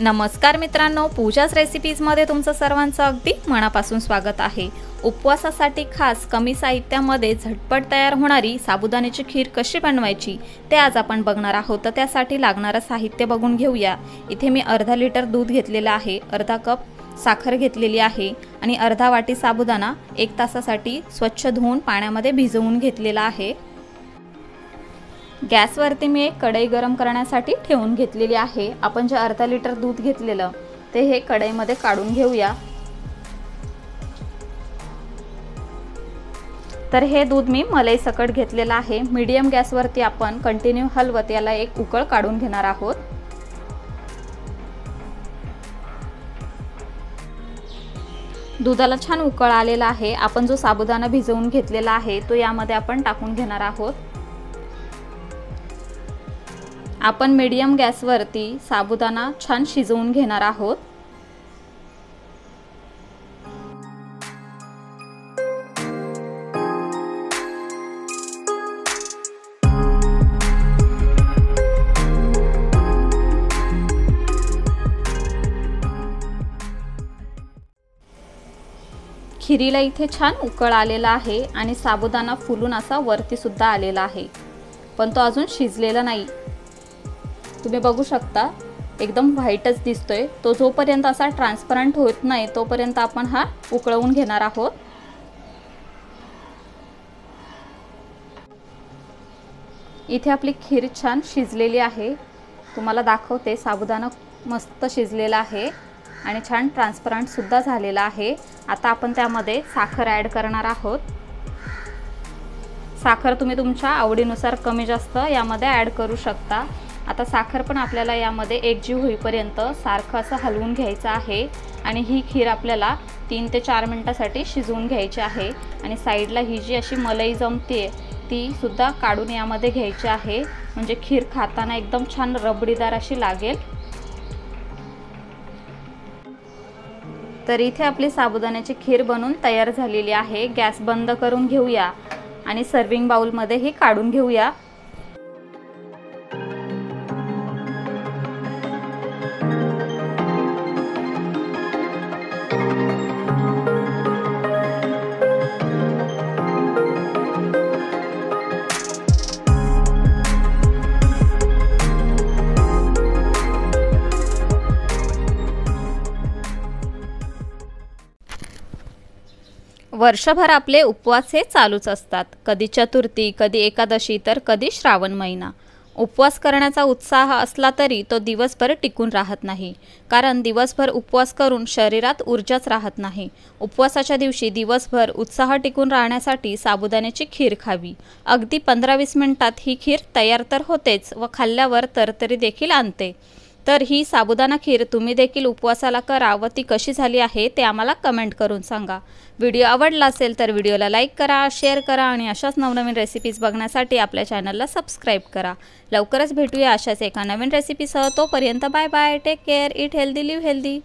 नमस्कार मित्रांनो, पूजाच रेसिपीजमध्ये तुमचं सर्वांचं अगदी मनापासून स्वागत आहे। उपवासासाठी खास कमी साहित्यामध्ये झटपट तयार होणारी साबुदाण्याची खीर कशी बनवायची ते आज आपण बघणार आहोत। तर त्यासाठी लागणारे साहित्य बघून घेऊया। इथे मी अर्धा लिटर दूध घेतलेले आहे, अर्धा कप साखर घेतलेली आहे आणि अर्धा वाटी साबुदाणा 1 तासासाठी स्वच्छ धुवून पाण्यामध्ये भिजवून घेतलेला आहे। गॅसवरती मी एक कढई गरम करण्यासाठी ठेवून घेतलेली आहे। आपण जे अर्धा लिटर दूध घेतलेलं ते हे कढईमध्ये काढून घेऊया। तर हे दूध मी मलाई सकट घेतलेलं आहे। मीडियम गॅसवरती आपण कंटिन्यू हलवत याला एक उकळ काढून घेणार आहोत। दुधाला छान उकळ आलेला आहे। आपण जो साबुदाणा भिजवून घेतलेला आहे तो यामध्ये आपण टाकून घेणार आहोत। आपण मीडियम गॅसवरती साबुदाणा छान शिजवून घेणार आहोत। खिरीला इथे छान उकळ आलेला आहे आणि साबुदाणा फुलून असा वरती सुद्धा आलेला आहे, पण तो अजून शिजलेला नाही। तुम्ही बघू शकता एकदम व्हाईटच दिसतोय। तो जोपर्यंत असा ट्रान्सपरंट होत नाही तोपर्यंत आपण हा उकळवून घेणार आहोत। इथे आपली खीर छान शिजलेली आहे। तुम्हाला दाखवते, साबुदाणा मस्त शिजलेला आहे आणि छान ट्रान्सपरंट सुद्धा झालेला आहे। आता आपण त्यामध्ये साखर ॲड करणार आहोत। साखर तुम्ही तुमच्या आवडीनुसार कमी जास्त यामध्ये ॲड करू शकता। आता साखर पण आपल्याला यामध्ये एकजीव होईपर्यंत सारखं असं हलवून घ्यायचं आहे आणि ही खीर आपल्याला 3 ते 4 मिनिटांसाठी शिजवून घ्यायची आहे। आणि साईडला ही जी अशी मलाई जमते ती सुद्धा काढून यामध्ये घ्यायची आहे, म्हणजे खीर खाताना एकदम छान रबडीदार अशी लागेल। तर इथे आपली साबुदाण्याची खीर बनून तयार झालेली आहे। गॅस बंद करून घेऊया आणि सर्विंग बाउलमध्ये ही काढून घेऊया। वर्षभर आपले उपवास हे चालूच असतात। कधी चतुर्थी, कधी एकादशी, तर कधी श्रावण महिना। उपवास करण्याचा उत्साह असला तरी तो दिवसभर टिकून राहत नाही, कारण दिवसभर उपवास करून शरीरात ऊर्जाच राहत नाही। उपवासाच्या दिवशी दिवसभर उत्साह टिकून राहण्यासाठी साबुदाण्याची खीर खावी। अगदी 15-20 मिनिटात ही खीर तयार तर होतेच व खाल्ल्यावर तरतरी देखील आणते। तर ही साबुदाणा खीर तुम्ही देखील उपवासाला करा व ती कशी झाली आहे ते आम्हाला कमेंट करून सांगा। व्हिडिओ आवडला असेल तर व्हिडिओला लाईक करा, शेअर करा आणि अशाच नवनवीन रेसिपीज बघण्यासाठी आपल्या चॅनलला सबस्क्राईब करा। लवकरच भेटूया अशाच एका नवीन रेसिपीसह। तोपर्यंत bye bye, take care, eat healthy, live healthy.